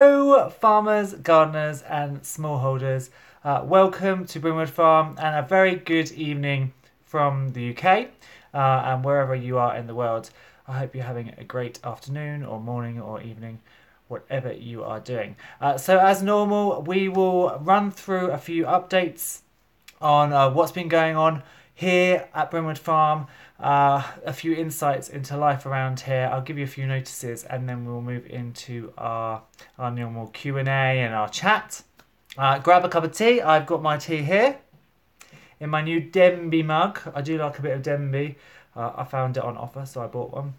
Hello farmers, gardeners and smallholders. Welcome to Brimwood Farm and a very good evening from the UK and wherever you are in the world. I hope you're having a great afternoon or morning or evening, whatever you are doing. So as normal, we will run through a few updates on what's been going on here at Brimwood Farm, a few insights into life around here. I'll give you a few notices and then we'll move into our normal Q&A and our chat. Grab a cup of tea. I've got my tea here in my new Denby mug. I do like a bit of Denby. I found it on offer, so I bought one.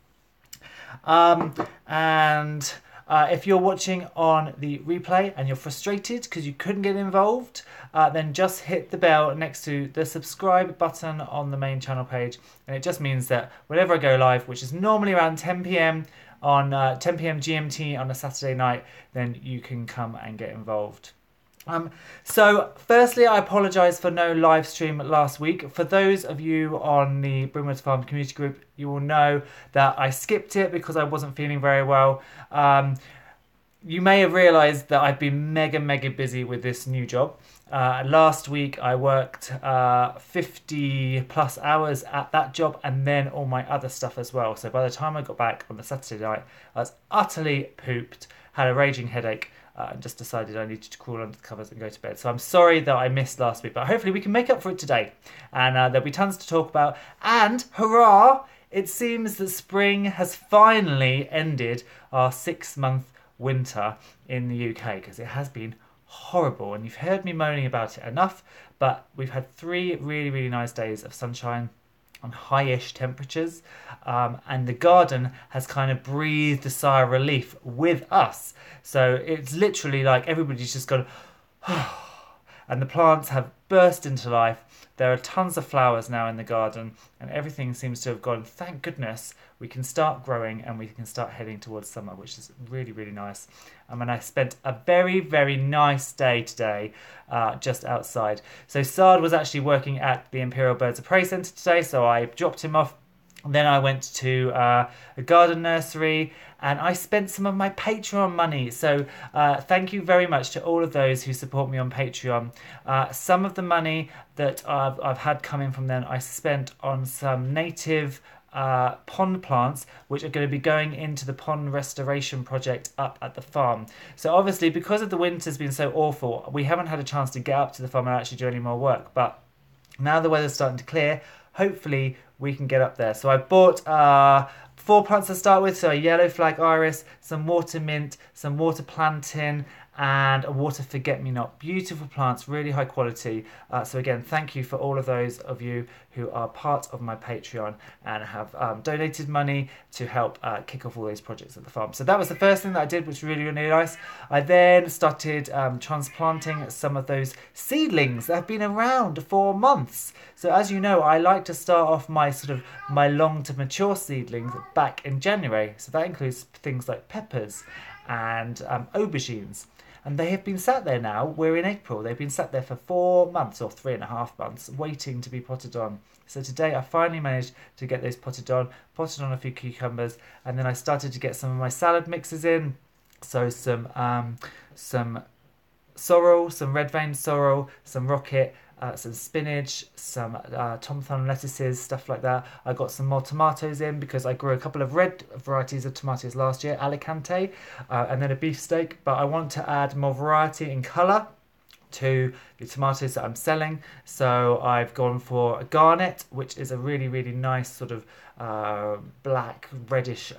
If you're watching on the replay and you're frustrated because you couldn't get involved, then just hit the bell next to the subscribe button on the main channel page, and it just means that whenever I go live, which is normally around 10 p.m. on 10 p.m. GMT on a Saturday night, then you can come and get involved. So firstly, I apologise for no live stream last week. For those of you on the Brimwood Farm community group, you will know that I skipped it because I wasn't feeling very well. You may have realised that I've been mega busy with this new job. Last week I worked 50 plus hours at that job and then all my other stuff as well. So by the time I got back on the Saturday night, I was utterly pooped, had a raging headache, and just decided I needed to crawl under the covers and go to bed. So I'm sorry that I missed last week, but hopefully we can make up for it today. And there'll be tons to talk about. And hurrah! It seems that spring has finally ended our 6-month winter in the UK, because it has been horrible. And you've heard me moaning about it enough, but we've had 3 really nice days of sunshine on high-ish temperatures, and the garden has kind of breathed a sigh of relief with us. So it's literally like everybody's just gone, and the plants have burst into life. There are tons of flowers now in the garden, and everything seems to have gone, thank goodness, we can start growing and we can start heading towards summer, which is really nice. And I spent a very nice day today just outside. So Assad was actually working at the Imperial Birds of Prey Centre today, so I dropped him off. Then I went to a garden nursery and I spent some of my Patreon money. So thank you very much to all of those who support me on Patreon. Some of the money that I've had coming from them I spent on some native pond plants, which are going to be going into the pond restoration project up at the farm. So obviously, because of the winter's been so awful, we haven't had a chance to get up to the farm and actually do any more work. But now the weather's starting to clear, hopefully we can get up there. So I bought 4 plants to start with. So a yellow flag iris, some water mint, some water plantain, and a water forget-me-not. Beautiful plants, really high quality. So again, thank you for all of those of you who are part of my Patreon and have donated money to help kick off all these projects at the farm. So that was the first thing that I did, which was really nice. I then started transplanting some of those seedlings that have been around for months. So as you know, I like to start off my long to mature seedlings back in January. So that includes things like peppers and aubergines. And they have been sat there now. We're in April. They've been sat there for 4 months or 3.5 months waiting to be potted on. So today I finally managed to get those potted on a few cucumbers, and then I started to get some of my salad mixes in. So some sorrel, some red vein sorrel, some rocket, some spinach, some tom thumb lettuces, stuff like that. I got some more tomatoes in because I grew a couple of red varieties of tomatoes last year, Alicante, and then a beefsteak. But I want to add more variety in colour to the tomatoes that I'm selling. So I've gone for a garnet, which is a really nice sort of black reddish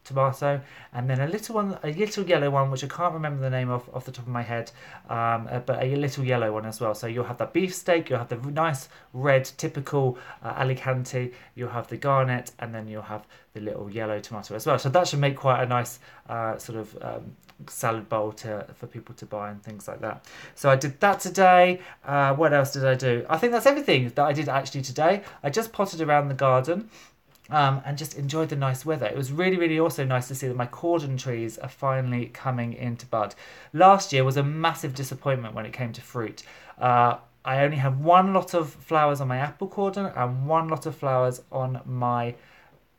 tomato, and then a little yellow one, which I can't remember the name of off the top of my head, but a little yellow one as well. So you'll have the beefsteak, you'll have the nice red typical Alicante, you'll have the garnet, and then you'll have the little yellow tomato as well. So that should make quite a nice salad bowl for people to buy and things like that. So I did that today. What else did I do? I think that's everything that I did actually today. I just potted around the garden and just enjoyed the nice weather. It was really also nice to see that my cordon trees are finally coming into bud. Last year was a massive disappointment when it came to fruit. I only had 1 lot of flowers on my apple cordon and 1 lot of flowers on my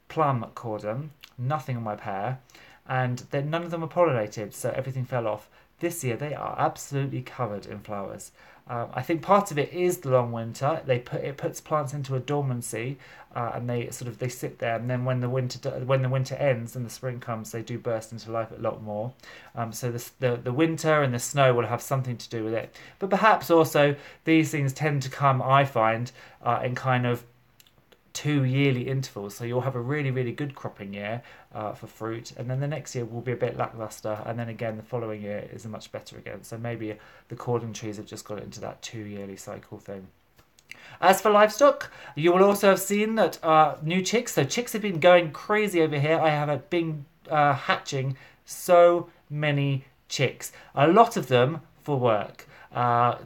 plum cordon, nothing on my pear. and then none of them were pollinated, so everything fell off. This year they are absolutely covered in flowers. I think part of it is the long winter. It puts plants into a dormancy, and they sit there. And then when the winter ends and the spring comes, they do burst into life a lot more. So the winter and the snow will have something to do with it. But perhaps also these things tend to come, I find, in kind of 2 yearly intervals, so you'll have a really, really good cropping year for fruit, and then the next year will be a bit lackluster, and then again the following year is a much better again. So maybe the cordon trees have just got into that 2 yearly cycle thing. As for livestock, you will also have seen that new chicks. So chicks have been going crazy over here. I have been hatching so many chicks, a lot of them for work.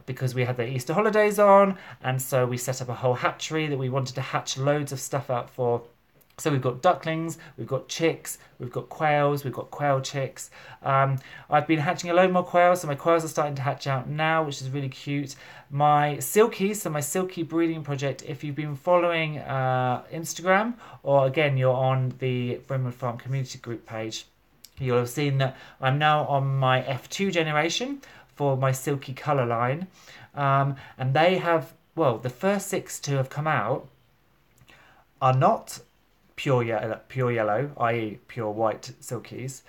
Because we had the Easter holidays on, and so we set up a whole hatchery that we wanted to hatch loads of stuff out for. So we've got ducklings, we've got chicks, we've got quails, we've got quail chicks. I've been hatching a load more quails, so my quails are starting to hatch out now, which is really cute. My Silky, so my Silky breeding project, if you've been following Instagram, or again you're on the Brimwood Farm community group page, you'll have seen that I'm now on my F2 generation for my Silky colour line, and they have, well, the first 6 to have come out are not pure yellow, i.e. pure white Silkies.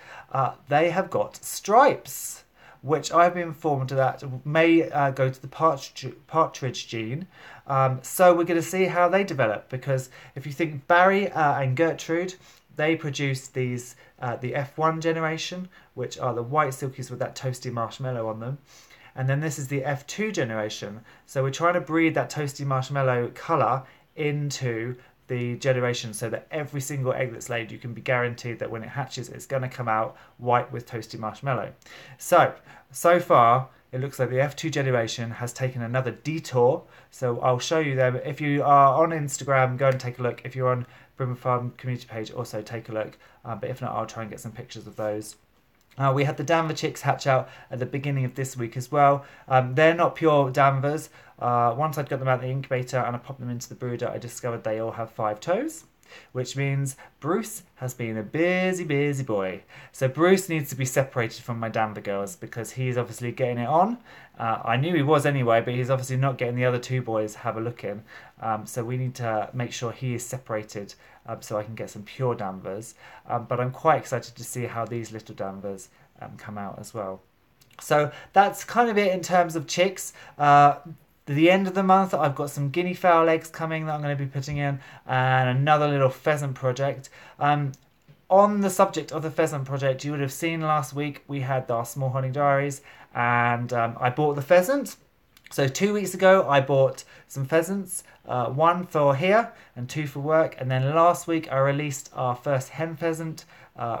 They have got stripes, which I've been informed that may go to the partridge gene. So we're going to see how they develop, because if you think Barry and Gertrude, they produce these, the F1 generation, which are the white Silkies with that toasty marshmallow on them. And then this is the F2 generation. So we're trying to breed that toasty marshmallow colour into the generation, so that every single egg that's laid, you can be guaranteed that when it hatches, it's going to come out white with toasty marshmallow. So far, it looks like the F2 generation has taken another detour. So I'll show you them. If you are on Instagram, go and take a look. If you're on Brimwood Farm community page, also take a look. But if not, I'll try and get some pictures of those. We had the Danver chicks hatch out at the beginning of this week as well. They're not pure Danvers. Once I'd got them out of the incubator and I popped them into the brooder, I discovered they all have 5 toes, which means Bruce has been a busy boy. So Bruce needs to be separated from my Danver girls, because he's obviously getting it on. I knew he was anyway, but he's obviously not getting the other 2 boys have a look in. So we need to make sure he is separated, so I can get some pure Danvers. But I'm quite excited to see how these little Danvers come out as well. So that's kind of it in terms of chicks. The end of the month, I've got some guinea fowl eggs coming that I'm going to be putting in, and another little pheasant project. On the subject of the pheasant project, you would have seen last week we had our smallholding diaries, and I bought the pheasant. So 2 weeks ago, I bought some pheasants, 1 for here and 2 for work. And then last week, I released our first hen pheasant,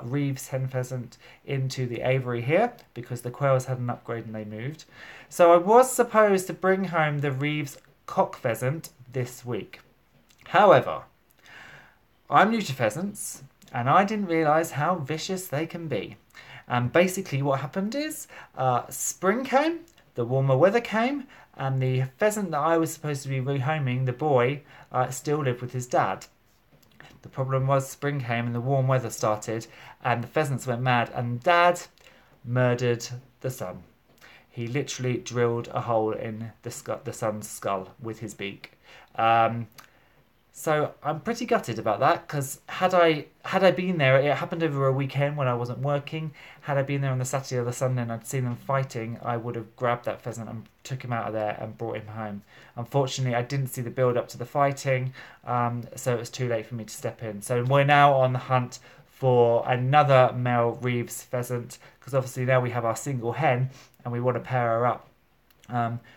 Reeves hen pheasant, into the aviary here, because the quails had an upgrade and they moved. So I was supposed to bring home the Reeves cock pheasant this week. However, I'm new to pheasants, and I didn't realise how vicious they can be. And basically what happened is, spring came, the warmer weather came, and the pheasant that I was supposed to be rehoming, the boy, still lived with his dad. The problem was spring came and the warm weather started, and the pheasants went mad, and Dad murdered the son. He literally drilled a hole in the son's skull with his beak. So I'm pretty gutted about that, because had I been there, it happened over a weekend when I wasn't working. Had I been there on the Saturday or the Sunday and I'd seen them fighting, I would have grabbed that pheasant and took him out of there and brought him home. Unfortunately, I didn't see the build up to the fighting, so it was too late for me to step in. So we're now on the hunt for another male Reeves pheasant, because obviously now we have our single hen and we want to pair her up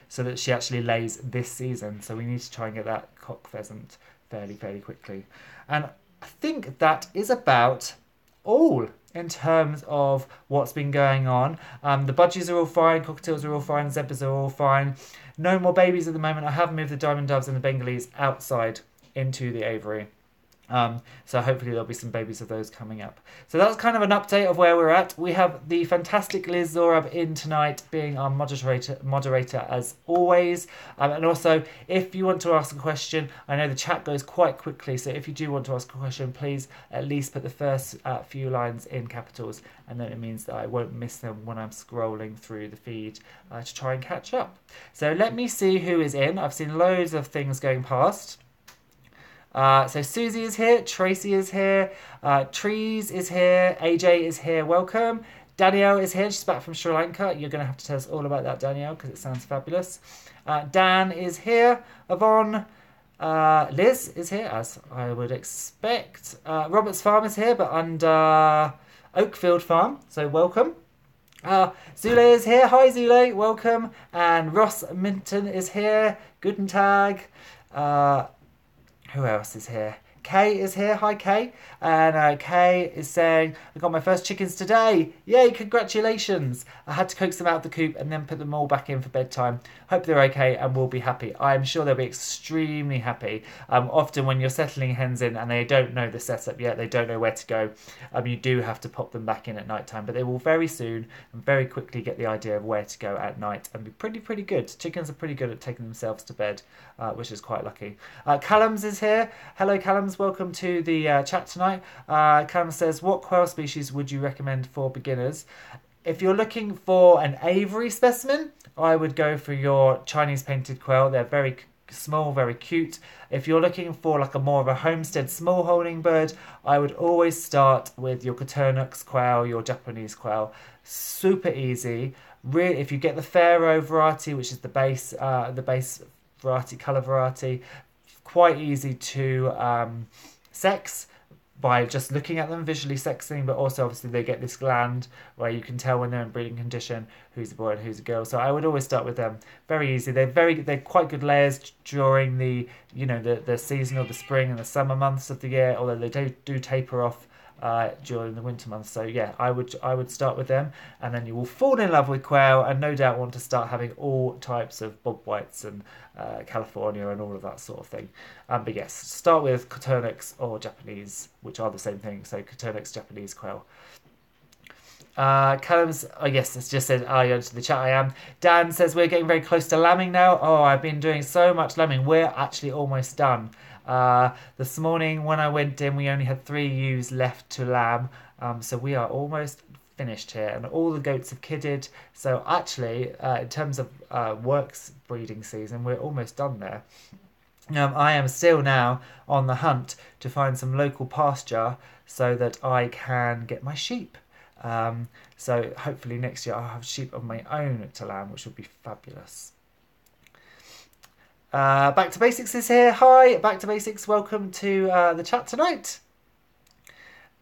so that she actually lays this season. So we need to try and get that cock pheasant fairly quickly. And I think that is about all in terms of what's been going on. The budgies are all fine, cockatiels are all fine, zebras are all fine. No more babies at the moment. I have moved the diamond doves and the Bengalese outside into the aviary. So hopefully there'll be some babies of those coming up. So that's kind of an update of where we're at. We have the fantastic Liz Zorab in tonight, being our moderator as always. And also, if you want to ask a question, I know the chat goes quite quickly, so if you do want to ask a question, please at least put the first few lines in capitals, and then it means that I won't miss them when I'm scrolling through the feed to try and catch up. So let me see who is in. I've seen loads of things going past. So Susie is here, Tracy is here, Trees is here, AJ is here, welcome. Danielle is here, she's back from Sri Lanka. You're going to have to tell us all about that, Danielle, because it sounds fabulous. Dan is here, Yvonne, Liz is here, as I would expect. Robert's Farm is here, but under Oakfield Farm, so welcome. Zule is here, hi Zule, welcome. And Ross Minton is here, guten Tag. Who else is here? Kay is here. Hi, Kay. And Kay is saying, I got my first chickens today. Yay, congratulations. I had to coax them out of the coop and then put them all back in for bedtime. Hope they're okay and will be happy. I'm sure they'll be extremely happy. Often when you're settling hens in and they don't know the setup yet, they don't know where to go, you do have to pop them back in at night time. But they will very soon and very quickly get the idea of where to go at night and be pretty good. Chickens are pretty good at taking themselves to bed, which is quite lucky. Callums is here. Hello, Callums. Welcome to the chat tonight. Callum says, what quail species would you recommend for beginners? If you're looking for an aviary specimen, I would go for your Chinese painted quail. They're very small, very cute. If you're looking for like a more of a homestead small holding bird, I would always start with your Coturnix quail, your Japanese quail. Super easy. Really, if you get the Pharaoh variety, which is the base variety, colour variety, quite easy to sex by just looking at them, visually sexing, but also obviously they get this gland where you can tell when they're in breeding condition who's a boy and who's a girl. So I would always start with them. Very easy. They're quite good layers during the the season of the spring and the summer months of the year, although they do taper off during the winter months. So yeah, I would start with them, and then you will fall in love with quail and no doubt want to start having all types of bob whites and California and all of that sort of thing. But yes, start with Coturnix or Japanese, which are the same thing. So Coturnix, Japanese quail. Callum's, yes, it's just said, you into the chat I am. Dan says, we're getting very close to lambing now. Oh, I've been doing so much lambing. We're actually almost done. This morning when I went in, we only had 3 ewes left to lamb. So we are almost finished here, and all the goats have kidded. So actually, in terms of works breeding season, we're almost done there. I am still now on the hunt to find some local pasture so that I can get my sheep. So hopefully next year I'll have sheep of my own to lamb, which would be fabulous. Back to Basics is here. Hi, Back to Basics. Welcome to the chat tonight.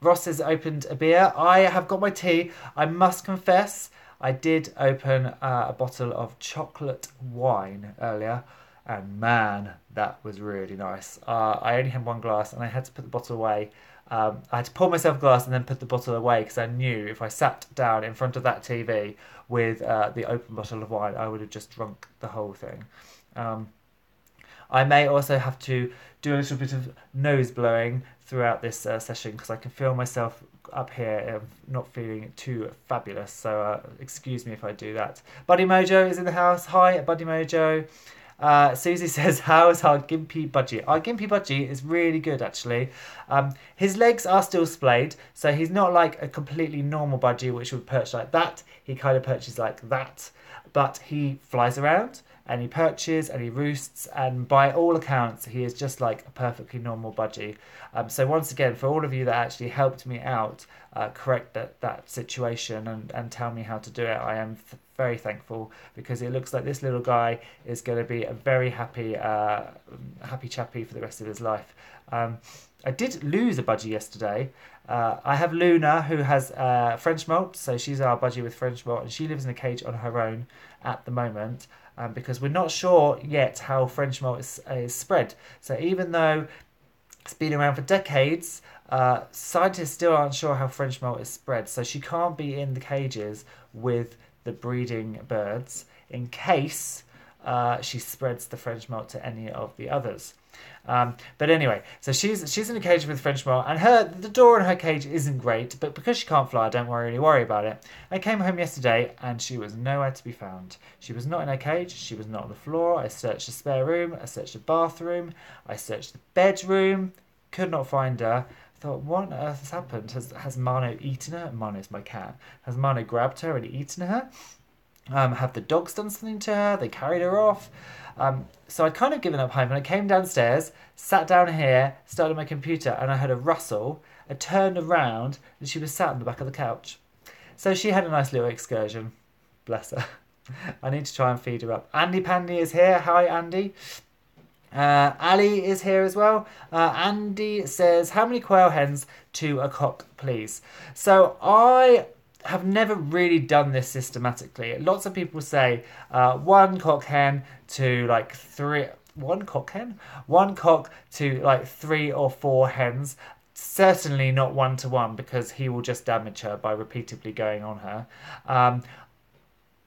Ross has opened a beer. I have got my tea. I must confess, I did open a bottle of chocolate wine earlier, and man, that was really nice. I only had 1 glass and I had to put the bottle away. I had to pour myself a glass and then put the bottle away because I knew if I sat down in front of that TV with the open bottle of wine, I would have just drunk the whole thing. I may also have to do a little bit of nose blowing throughout this session because I can feel myself up here not feeling too fabulous. So excuse me if I do that. Buddy Mojo is in the house. Hi, Buddy Mojo. Susie says, how's our Gimpy Budgie? Our Gimpy Budgie is really good, actually. His legs are still splayed, so he's not like a completely normal Budgie, which would perch like that. He kind of perches like that, but he flies around and he perches and he roosts, and by all accounts he is just like a perfectly normal Budgie. So once again, for all of you that actually helped me out correct that situation and tell me how to do it, I am very thankful, because it looks like this little guy is going to be a very happy chappy for the rest of his life. I did lose a Budgie yesterday. I have Luna, who has French molt, so she's our Budgie with French molt, and she lives in a cage on her own at the moment, because we're not sure yet how French molt is spread. So even though it's been around for decades, scientists still aren't sure how French molt is spread, so she can't be in the cages with the breeding birds in case she spreads the French molt to any of the others. But anyway, so she's in a cage with French Moor, and the door in her cage isn't great, but because she can't fly, I don't really worry about it. I came home yesterday and she was nowhere to be found. She was not in her cage, she was not on the floor. I searched the spare room, I searched the bathroom, I searched the bedroom, could not find her. I thought, what on earth has happened? Has Mano eaten her? Mano's my cat. Has Mano grabbed her and eaten her? Have the dogs done something to her? They carried her off. So I'd kind of given up hope, and I came downstairs, sat down here, started my computer, and I heard a rustle. I turned around, and she was sat on the back of the couch. So she had a nice little excursion. Bless her. I need to try and feed her up. Andy Pandy is here. Hi, Andy. Ali is here as well. Andy says, how many quail hens to a cock, please? So I have never really done this systematically. Lots of people say one cock hen to like three. One cock hen? One cock to like 3 or 4 hens. Certainly not 1 to 1, because he will just damage her by repeatedly going on her.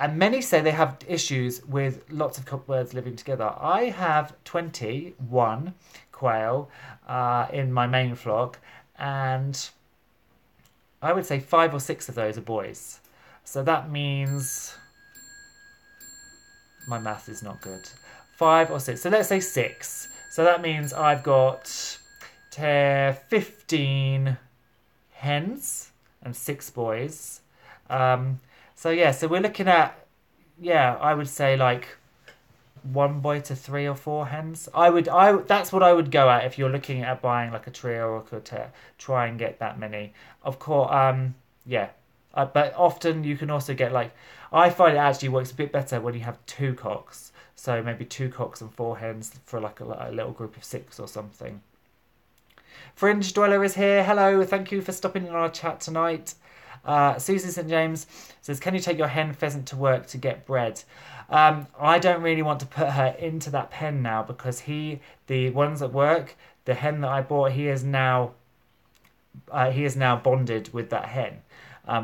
And many say they have issues with lots of cockbirds living together. I have 21 quail in my main flock, and I would say 5 or 6 of those are boys. So that means my math is not good. 5 or 6. So let's say 6. So that means I've got 15 hens and 6 boys. So yeah, so we're looking at, I would say like 1 boy to 3 or 4 hens. That's what I would go at if you're looking at buying like a trio or a quartet. Try and get that many. Of course, but often you can also get like, I find it actually works a bit better when you have 2 cocks. So maybe 2 cocks and 4 hens for like a little group of 6 or something. Fringe Dweller is here. Hello, thank you for stopping in our chat tonight. Susie St James says, can you take your hen pheasant to work to get bred? I don't really want to put her into that pen now, because the ones at work, the hen that I bought, he is now bonded with that hen.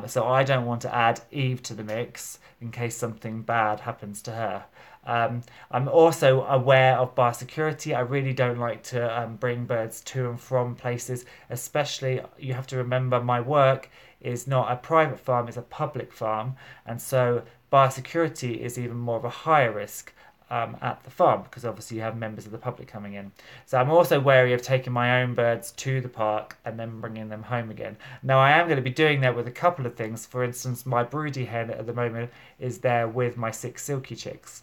So I don't want to add Eve to the mix in case something bad happens to her. I'm also aware of biosecurity. I really don't like to bring birds to and from places, especially, you have to remember, my work is not a private farm, it's a public farm, and so biosecurity is even more of a higher risk at the farm, because obviously you have members of the public coming in. So I'm also wary of taking my own birds to the park and then bringing them home again. Now I am going to be doing that with a couple of things. For instance, my broody hen at the moment is there with my 6 Silky chicks,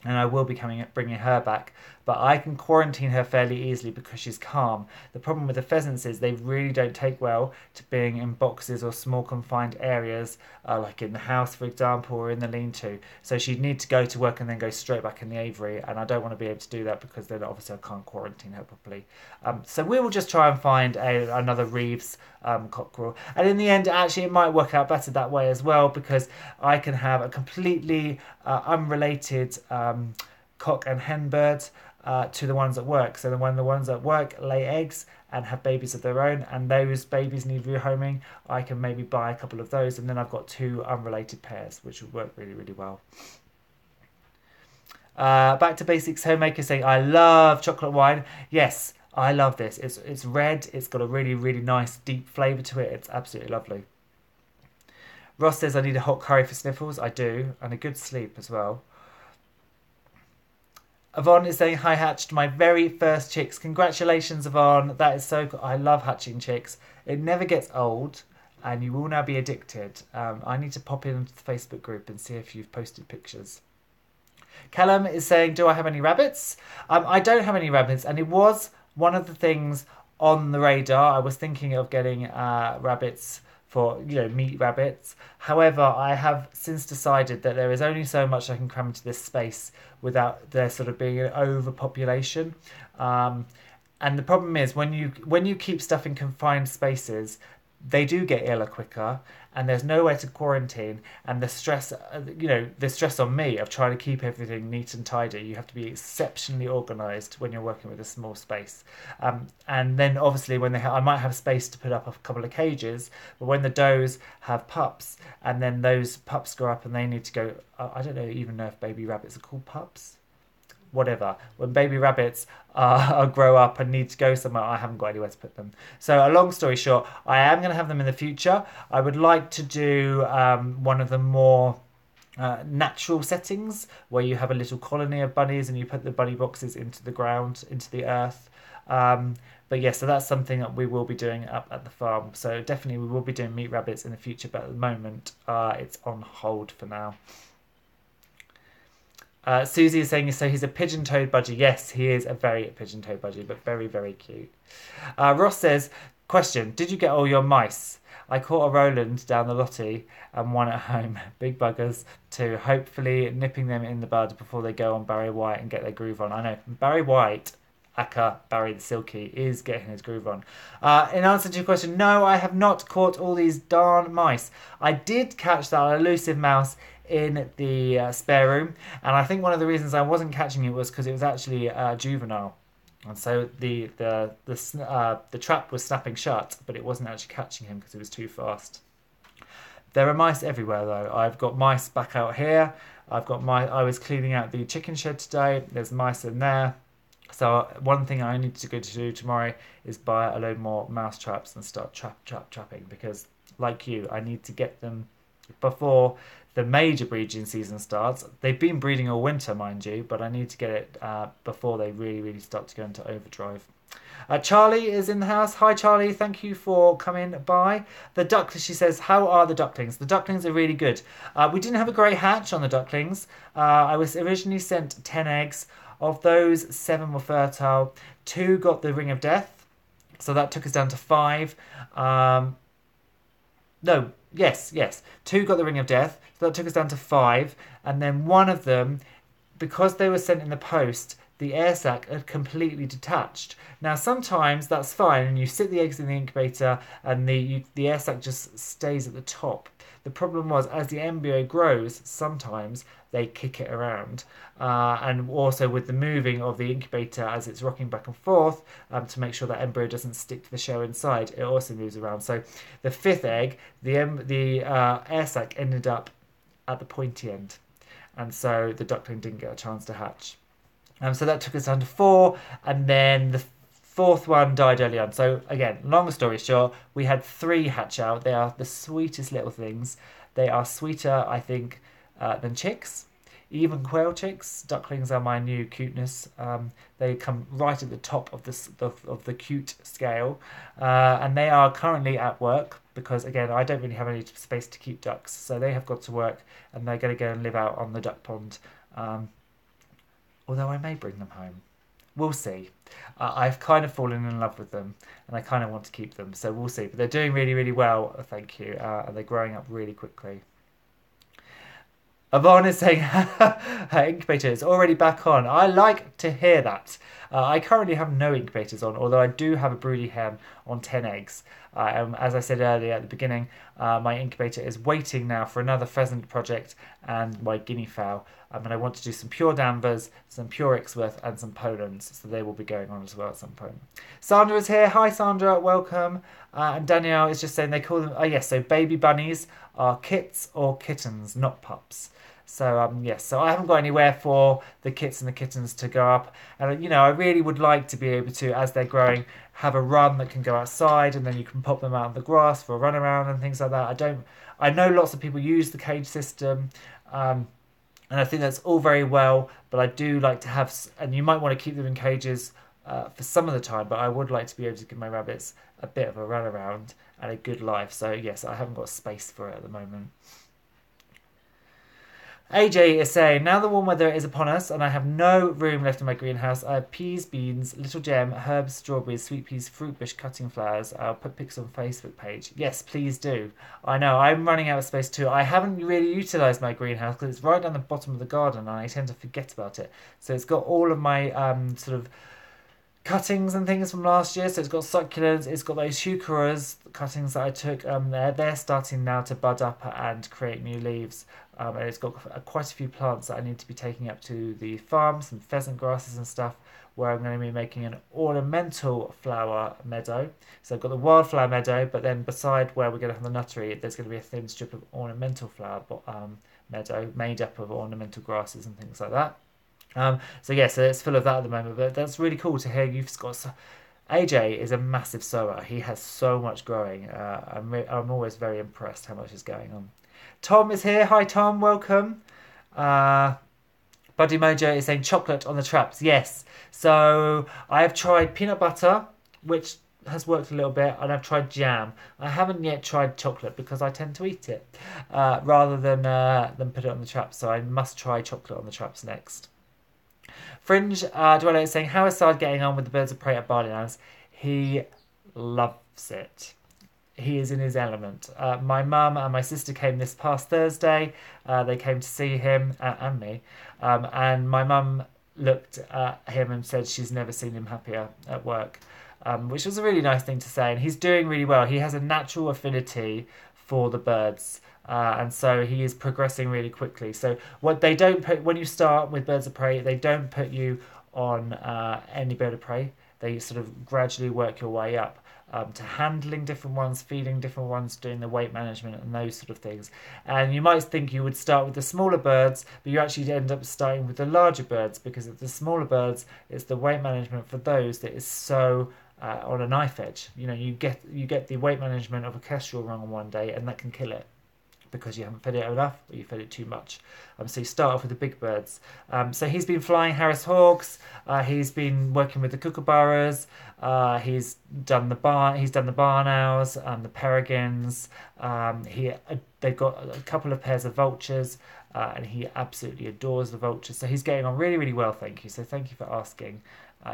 and I will be bringing her back, but I can quarantine her fairly easily because she's calm. The problem with the pheasants is they really don't take well to being in boxes or small confined areas, like in the house, for example, or in the lean-to. So she'd need to go to work and then go straight back in the aviary, and I don't want to be able to do that because then obviously I can't quarantine her properly. So we will just try and find another Reeves cockerel, and in the end, actually, it might work out better that way as well, because I can have a completely unrelated cock and hen bird to the ones at work. So when the ones at work lay eggs and have babies of their own, and those babies need rehoming, I can maybe buy a couple of those, and then I've got 2 unrelated pairs, which would work really, really well. Back to Basics Homemaker saying, I love chocolate wine. Yes, I love this. It's red. It's got a really, really nice deep flavour to it. It's absolutely lovely. Ross says, I need a hot curry for sniffles. I do, and a good sleep as well. Yvonne is saying, hi, hatched my very first chicks. Congratulations, Yvonne. That is so cool. I love hatching chicks. It never gets old, and you will now be addicted. I need to pop into the Facebook group and see if you've posted pictures. Callum is saying, do I have any rabbits? I don't have any rabbits, and it was one of the things on the radar. I was thinking of getting rabbits for, meat rabbits. However, I have since decided that there is only so much I can cram into this space without there sort of being an overpopulation. And the problem is when you keep stuff in confined spaces, they do get iller quicker, and there's nowhere to quarantine, and the stress on me of trying to keep everything neat and tidy. You have to be exceptionally organised when you're working with a small space, and then obviously I might have space to put up a couple of cages, but when the does have pups, and then those pups grow up and they need to go, I don't even know if baby rabbits are called pups. whatever. When baby rabbits grow up and need to go somewhere, I haven't got anywhere to put them. So a long story short, I am going to have them in the future. I would like to do one of the more natural settings where you have a little colony of bunnies and you put the bunny boxes into the ground, into the earth. But yeah, so that's something that we will be doing up at the farm. So definitely we will be doing meat rabbits in the future, but at the moment it's on hold for now. Susie is saying, so he's a pigeon-toed budgie. Yes, he is a very pigeon-toed budgie, but very, very cute. Ross says, question, did you get all your mice? I caught a Roland down the Lottie and one at home. Big buggers too. Hopefully nipping them in the bud before they go on Barry White and get their groove on. I know, Barry White, aka Barry the Silky, is getting his groove on. In answer to your question, no, I have not caught all these darn mice. I did catch that elusive mouse in the spare room, and I think one of the reasons I wasn't catching it was because it was actually juvenile, and so the trap was snapping shut, but it wasn't actually catching him because it was too fast. There are mice everywhere though. I've got mice back out here. I was cleaning out the chicken shed today. There's mice in there. So one thing I need to go to do tomorrow is buy a load more mouse traps and start trapping, because like you, I need to get them before the major breeding season starts. They've been breeding all winter, mind you, but I need to get it before they really start to go into overdrive. Charlie is in the house. Hi Charlie, thank you for coming by. The ducklings, she says, how are the ducklings? The ducklings are really good. We didn't have a great hatch on the ducklings. I was originally sent 10 eggs. Of those, 7 were fertile. 2 got the ring of death, so that took us down to 5. Yes. 2 got the ring of death, so that took us down to 5. And then one of them, because they were sent in the post, the air sac had completely detached. Now sometimes that's fine, and you sit the eggs in the incubator and the air sac just stays at the top. The problem was, as the embryo grows, sometimes they kick it around. And also with the moving of the incubator as it's rocking back and forth, to make sure that embryo doesn't stick to the shell inside, it also moves around. So the 5th egg, the air sac ended up at the pointy end. And so the duckling didn't get a chance to hatch. So that took us down to 4, and then the 4th one died early on. So again, long story short, we had 3 hatch out. They are the sweetest little things. They are sweeter, I think, than chicks. Even quail chicks. Ducklings are my new cuteness. They come right at the top of the cute scale, and they are currently at work because, again, I don't really have any space to keep ducks, so they have got to work, and they're going to go and live out on the duck pond. Although I may bring them home. We'll see. I've kind of fallen in love with them, and I kind of want to keep them, so we'll see. But they're doing really, really well, thank you, and they're growing up really quickly. Yvonne is saying her incubator is already back on. I like to hear that. I currently have no incubators on, although I do have a broody hen on 10 eggs. As I said earlier at the beginning, my incubator is waiting now for another pheasant project and my guinea fowl. And I want to do some pure Danvers, some pure Ixworth, and some Polands. So they will be going on as well at some point. Sandra is here. Hi Sandra, welcome. And Danielle is just saying they call them, yes, so baby bunnies are kits or kittens, not pups. So yes, so I haven't got anywhere for the kits and the kittens to go up, and I really would like to be able to, as they're growing, have a run that can go outside, and then you can pop them out on the grass for a run around and things like that. I know lots of people use the cage system, and I think that's all very well, but I do like to have, and you might want to keep them in cages for some of the time, but I would like to be able to give my rabbits a bit of a run around and a good life. So yes, I haven't got space for it at the moment. AJ is saying, now the warm weather is upon us and I have no room left in my greenhouse. I have peas, beans, little gem, herbs, strawberries, sweet peas, fruit bush, cutting flowers. I'll put pics on Facebook page. Yes, please do. I know, I'm running out of space too. I haven't really utilised my greenhouse because it's right down the bottom of the garden and I tend to forget about it. So it's got all of my sort of cuttings and things from last year. So it's got succulents, it's got those heucheras cuttings that I took. They're starting now to bud up and create new leaves. And it's got quite a few plants that I need to be taking up to the farm, some pheasant grasses and stuff, where I'm going to be making an ornamental flower meadow. So I've got the wildflower meadow, but then beside where we're going to have the nuttery, there's going to be a thin strip of ornamental flower meadow made up of ornamental grasses and things like that. So yeah, so it's full of that at the moment. But that's really cool to hear you've got. AJ is a massive sower. He has so much growing. I'm always very impressed how much is going on. Tom is here. Hi Tom, welcome. Buddy Mojo is saying chocolate on the traps. Yes. So I have tried peanut butter, which has worked a little bit, and I've tried jam. I haven't yet tried chocolate because I tend to eat it rather than put it on the traps. So I must try chocolate on the traps next. Fringe Dweller is saying, how is Assad getting on with the birds of prey at Barleylands? He loves it. He is in his element. My mum and my sister came this past Thursday. They came to see him and me. And my mum looked at him and said she's never seen him happier at work, which was a really nice thing to say. And he's doing really well. He has a natural affinity for the birds. And so he is progressing really quickly. So what they don't put, when you start with birds of prey, they don't put you on any bird of prey. They sort of gradually work your way up to handling different ones, feeding different ones, doing the weight management and those sort of things. And you might think you would start with the smaller birds, but you actually end up starting with the larger birds, because of the smaller birds, it's the weight management for those that is so on a knife edge. You know, you get the weight management of a kestrel wrong on one day, and that can kill it, because you haven't fed it enough or you fed it too much. So you start off with the big birds. So he's been flying Harris Hawks. He's been working with the kookaburras. He's done the barn owls, the peregrines. They've got a couple of pairs of vultures, and he absolutely adores the vultures. So he's getting on really, really well. Thank you. So thank you for asking.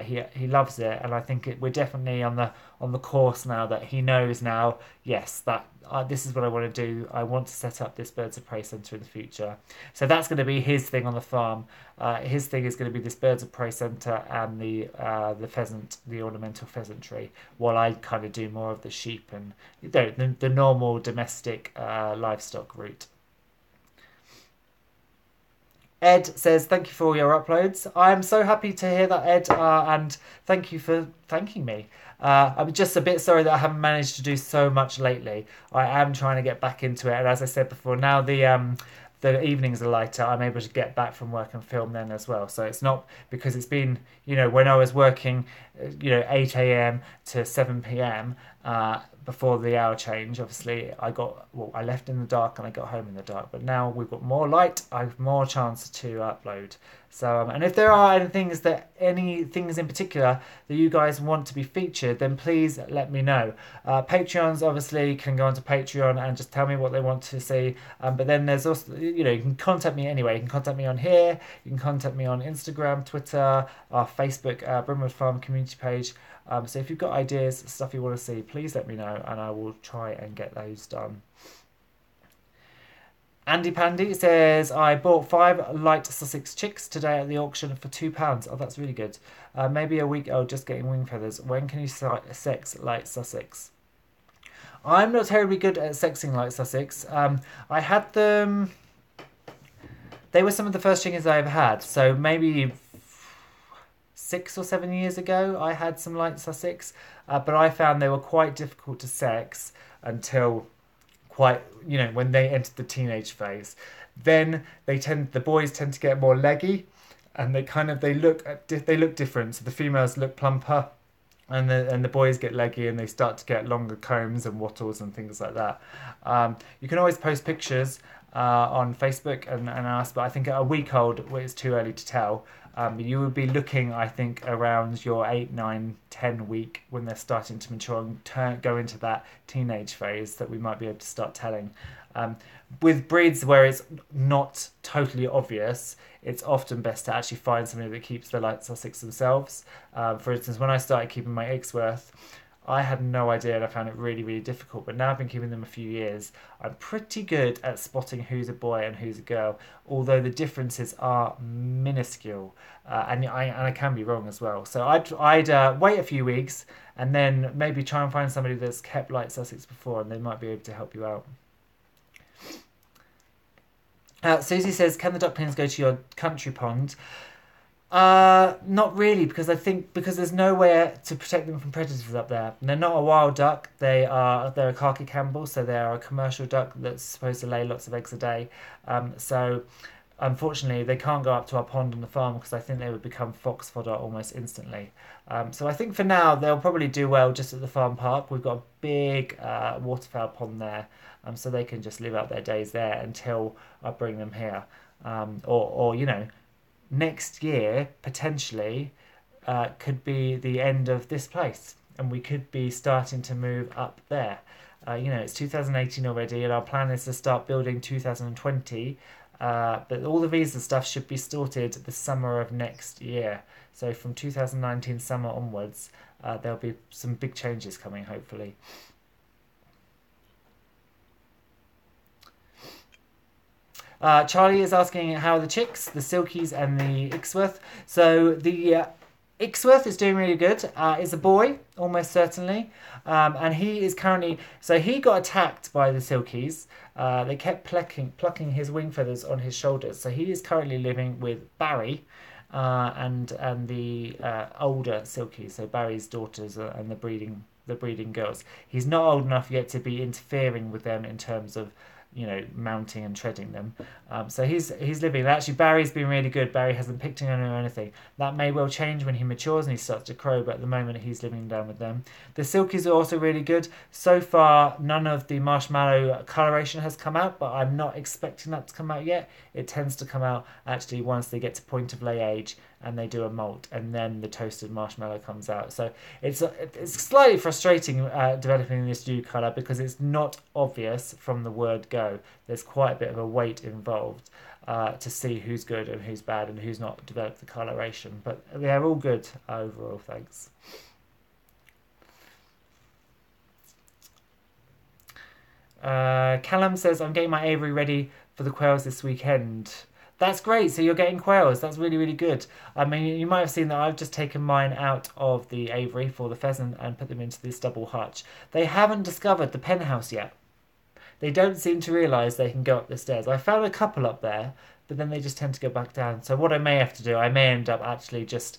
He loves it, and I think we're definitely on the course now that he knows now. Yes, that this is what I want to do. I want to set up this birds of prey centre in the future. So that's going to be his thing on the farm. His thing is going to be this birds of prey centre and the pheasant, the ornamental pheasantry, while I kind of do more of the sheep and the normal domestic livestock route. Ed says, thank you for all your uploads. I'm so happy to hear that, Ed, and thank you for thanking me. I'm just a bit sorry that I haven't managed to do so much lately. I am trying to get back into it, and as I said before, now the evenings are lighter, I'm able to get back from work and film then as well. So it's not because it's been, when I was working, 8 a.m. to 7 p.m. Before the hour change, obviously I left in the dark and I got home in the dark. But now we've got more light, I have more chance to upload. So and if there are any things in particular that you guys want to be featured, then please let me know. Patreons obviously can go onto Patreon and just tell me what they want to see. But then there's also, you can contact me anyway. You can contact me on here. You can contact me on Instagram, Twitter, our Facebook, Brimwood Farm community page. So if you've got ideas, stuff you want to see, please let me know and I will try and get those done. Andy Pandy says, I bought 5 light Sussex chicks today at the auction for £2. Oh, that's really good. Maybe a week old, just getting wing feathers. When can you sex light Sussex? I'm not terribly good at sexing light Sussex. I had them... They were some of the first chickens I ever had. So maybe 6 or 7 years ago, I had some light Sussex. But I found they were quite difficult to sex until... when they entered the teenage phase. Then the boys tend to get more leggy, and they look different. So the females look plumper, and the boys get leggy, and they start to get longer combs and wattles and things like that. You can always post pictures on Facebook and ask, but I think at a week old it's too early to tell. You would be looking, I think, around your 8, 9, 10 week when they're starting to mature and go into that teenage phase that we might be able to start telling. With breeds where it's not totally obvious, it's often best to actually find somebody that keeps the light Sussex themselves. For instance, when I started keeping my Ixworth, I had no idea and I found it really, really difficult. But now I've been keeping them a few years, I'm pretty good at spotting who's a boy and who's a girl, although the differences are minuscule. And I can be wrong as well. So I'd wait a few weeks and then maybe try and find somebody that's kept light Sussex before, and they might be able to help you out. Susie says, can the ducklings go to your country pond? Not really, because there's nowhere to protect them from predators up there. And they're not a wild duck. They're a khaki Campbell, so they are a commercial duck that's supposed to lay lots of eggs a day. So unfortunately, they can't go up to our pond on the farm because I think they would become fox fodder almost instantly. So I think for now they'll probably do well just at the farm park. We've got a big waterfowl pond there, so they can just live out their days there until I bring them here. Or you know, next year potentially could be the end of this place, and we could be starting to move up there. You know, it's 2018 already, and our plan is to start building 2020. But all the visa stuff should be sorted the summer of next year. So from 2019 summer onwards, there'll be some big changes coming, hopefully. Charlie is asking how are the chicks, the Silkies and the Ixworth. So the Ixworth is doing really good. Is a boy, almost certainly. And he is currently... So he got attacked by the Silkies. They kept plucking his wing feathers on his shoulders. So he is currently living with Barry and the older Silkies. So Barry's daughters and the breeding girls. He's not old enough yet to be interfering with them in terms of, you know, mounting and treading them. So he's living. Actually, Barry's been really good. Barry hasn't picked on him or anything. That may well change when he matures and he starts to crow, but at the moment he's living down with them. The Silkies are also really good. So far, none of the marshmallow coloration has come out, but I'm not expecting that to come out yet. It tends to come out actually once they get to point of lay age and they do a molt, and then the toasted marshmallow comes out. So it's slightly frustrating developing this new colour because it's not obvious from the word go. There's quite a bit of a wait involved to see who's good and who's bad and who's not developed the coloration. But they're all good overall, thanks. Callum says, I'm getting my aviary ready for the quails this weekend. That's great. So you're getting quails. That's really, really good. I mean, you might have seen that I've just taken mine out of the aviary for the pheasant and put them into this double hutch. They haven't discovered the pen house yet. They don't seem to realise they can go up the stairs. I found a couple up there, but then they just tend to go back down. So what I may have to do, I may end up actually just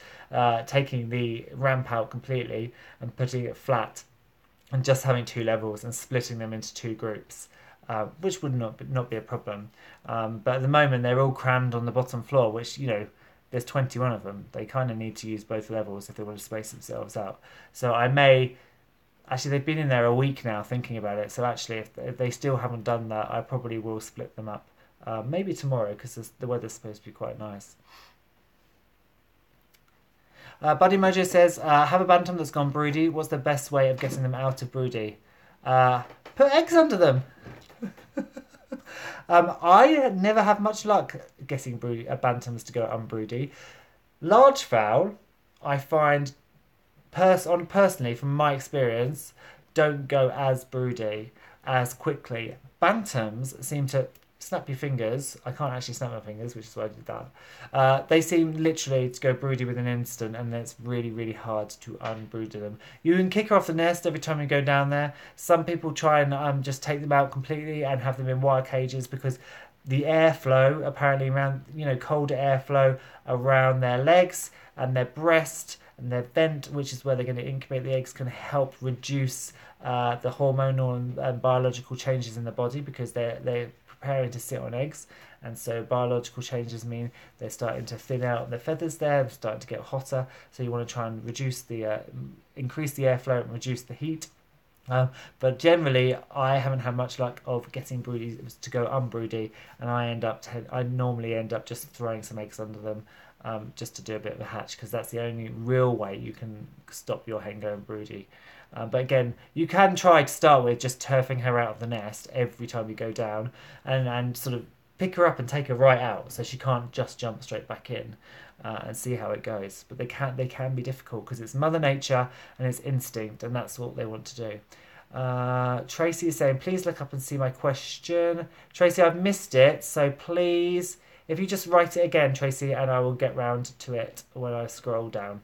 taking the ramp out completely and putting it flat and just having 2 levels and splitting them into 2 groups. Which would not be a problem. But at the moment, they're all crammed on the bottom floor, which, you know, there's 21 of them. They kind of need to use both levels if they want to space themselves out. So I may... Actually, they've been in there a week now thinking about it. So actually, if they still haven't done that, I probably will split them up. Maybe tomorrow, because the weather's supposed to be quite nice. Buddy Mojo says, have a bantam that's gone broody. What's the best way of getting them out of broody? Put eggs under them. I never have much luck getting bantams to go unbroody. Large fowl, I find, personally, from my experience, don't go as broody as quickly. Bantams seem to snap your fingers. I can't actually snap my fingers, which is why I did that. They seem literally to go broody within an instant, and it's really, really hard to unbrood them. You can kick her off the nest every time you go down there. Some people try and just take them out completely and have them in wire cages because the airflow, apparently around, you know, colder airflow around their legs and their breast and their vent, which is where they're going to incubate the eggs, can help reduce the hormonal and biological changes in the body because they're preparing to sit on eggs, and so biological changes mean they're starting to thin out the feathers there, they're starting to get hotter, so you want to try and reduce the increase the airflow and reduce the heat. But generally, I haven't had much luck of getting broodies to go unbroody, and I normally end up just throwing some eggs under them just to do a bit of a hatch, because that's the only real way you can stop your hen going broody. But again, you can try to start with just turfing her out of the nest every time you go down, and sort of pick her up and take her right out so she can't just jump straight back in, and see how it goes. But they can be difficult because it's Mother Nature and it's instinct, and that's what they want to do. Tracy is saying, please look up and see my question. Tracy, I've missed it, so please, if you just write it again, Tracy, and I will get round to it when I scroll down.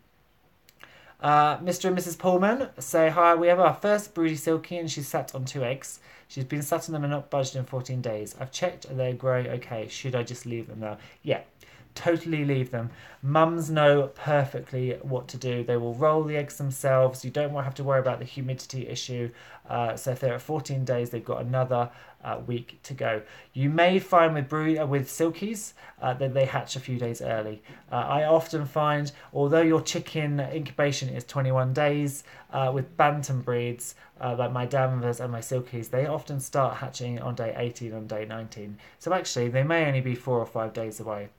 Mr. and Mrs. Pullman say, hi, we have our first broody Silky and she's sat on 2 eggs. She's been sat on them and not budged in 14 days. I've checked and they're growing okay. Should I just leave them now? Yeah, totally leave them. Mums know perfectly what to do. They will roll the eggs themselves. You don't have to worry about the humidity issue. So if they're at 14 days, they've got another week to go. You may find with Silkies that they hatch a few days early. I often find, although your chicken incubation is 21 days, with bantam breeds like my Danvers and my Silkies, they often start hatching on day 18, on day 19. So actually, they may only be 4 or 5 days away.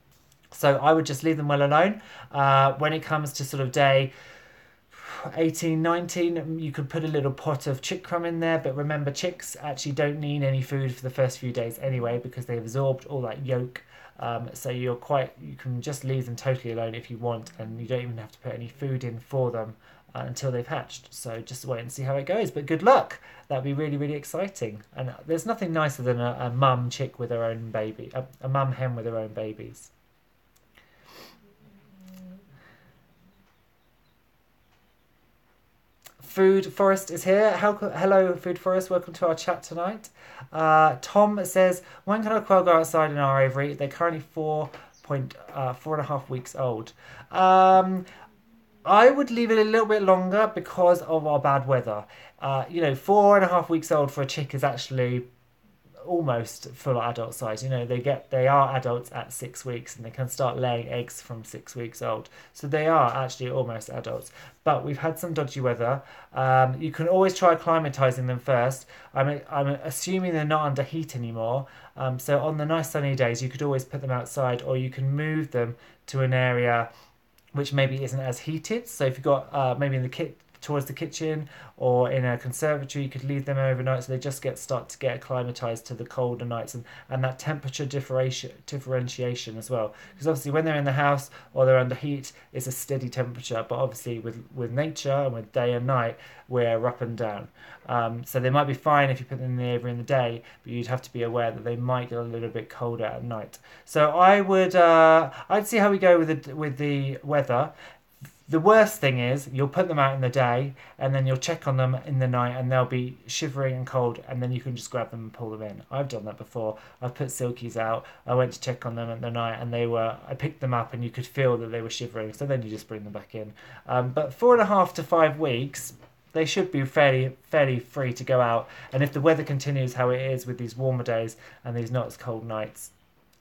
So I would just leave them well alone. When it comes to sort of day 18, 19, you could put a little pot of chick crumb in there, but remember, chicks actually don't need any food for the first few days anyway, because they absorbed all that yolk. So you can just leave them totally alone if you want, and you don't even have to put any food in for them until they've hatched. So just wait and see how it goes, but good luck. That'd be really, really exciting. And there's nothing nicer than a mum chick with her own baby, a mum hen with her own babies. Food Forest is here. Hello, Food Forest. Welcome to our chat tonight. Tom says, when can our quail go outside in our aviary? They're currently 4.5 weeks old. I would leave it a little bit longer because of our bad weather. 4.5 weeks old for a chick is actually almost full adult size. They are adults at 6 weeks, and they can start laying eggs from 6 weeks old. So they are actually almost adults. But we've had some dodgy weather. You can always try acclimatizing them first. I'm assuming they're not under heat anymore. So on the nice sunny days, you could always put them outside, or you can move them to an area which maybe isn't as heated. So if you've got maybe in the towards the kitchen or in a conservatory, you could leave them overnight so they just start to get acclimatized to the colder nights and that temperature differentiation as well. Because obviously when they're in the house or they're under heat, it's a steady temperature, but obviously with nature and with day and night, we're up and down. So they might be fine if you put them in the aviary in the day, but you'd have to be aware that they might get a little bit colder at night. So I'd see how we go with the weather. The worst thing is you'll put them out in the day and then you'll check on them in the night and they'll be shivering and cold, and then you can just grab them and pull them in. I've done that before. I've put Silkies out. I went to check on them at the night and I picked them up and you could feel that they were shivering. So then you just bring them back in. But 4.5 to 5 weeks, they should be fairly free to go out. And if the weather continues how it is with these warmer days and these not as cold nights,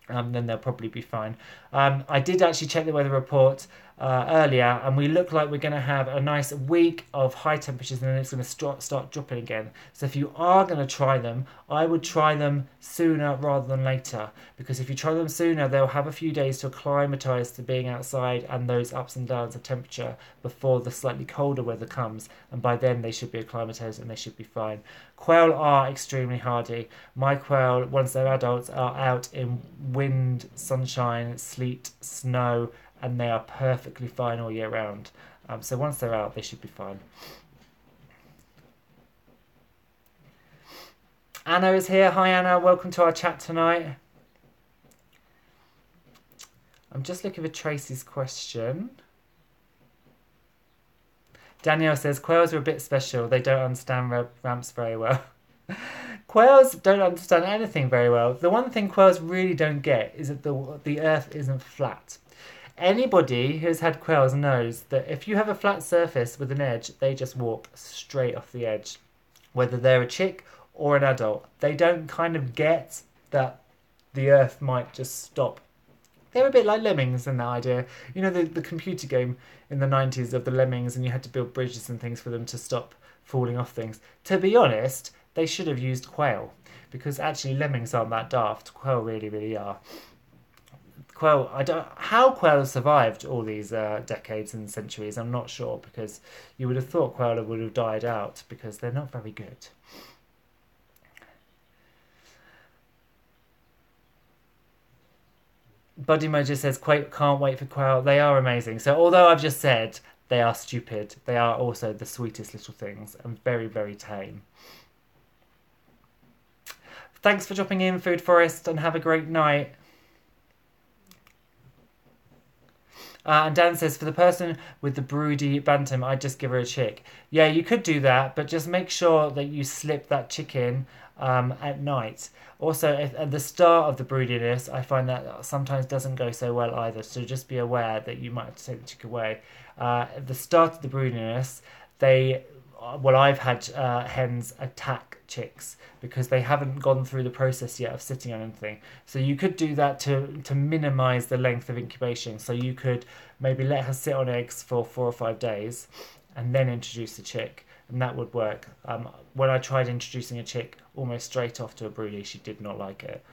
then they'll probably be fine. I did actually check the weather report earlier, and we look like we're going to have a nice week of high temperatures, and then it's going to start dropping again. So if you are going to try them, I would try them sooner rather than later, because if you try them sooner, they'll have a few days to acclimatise to being outside and those ups and downs of temperature before the slightly colder weather comes, and by then they should be acclimatised and they should be fine. Quail are extremely hardy. My quail, once they're adults, are out in wind, sunshine, sleet, snow, and they are perfectly fine all year round. So once they're out, they should be fine. Anna is here. Hi Anna, welcome to our chat tonight. I'm just looking for Tracy's question. Danielle says, quails are a bit special. They don't understand ramps very well. Quails don't understand anything very well. The one thing quails really don't get is that the earth isn't flat. Anybody who's had quails knows that if you have a flat surface with an edge, they just walk straight off the edge. Whether they're a chick or an adult, they don't kind of get that the earth might just stop. They're a bit like lemmings in that idea. You know, the computer game in the 90s of the lemmings, and you had to build bridges and things for them to stop falling off things. To be honest, they should have used quail, because actually lemmings aren't that daft. Quail really, really are. How quail have survived all these decades and centuries, I'm not sure, because you would have thought quail would have died out because they're not very good. Buddy Mojo says, can't wait for quail. They are amazing. So although I've just said they are stupid, they are also the sweetest little things and very, very tame. Thanks for dropping in, Food Forest, and have a great night. And Dan says, for the person with the broody bantam, I'd just give her a chick. Yeah, you could do that, but just make sure that you slip that chick in at night. Also, at the start of the broodiness, I find that sometimes doesn't go so well either, so just be aware that you might have to take the chick away. At the start of the broodiness, they well, I've had hens attack chicks because they haven't gone through the process yet of sitting on anything. So you could do that to minimize the length of incubation. So you could maybe let her sit on eggs for 4 or 5 days and then introduce the chick, and that would work. When I tried introducing a chick almost straight off to a broody, she did not like it.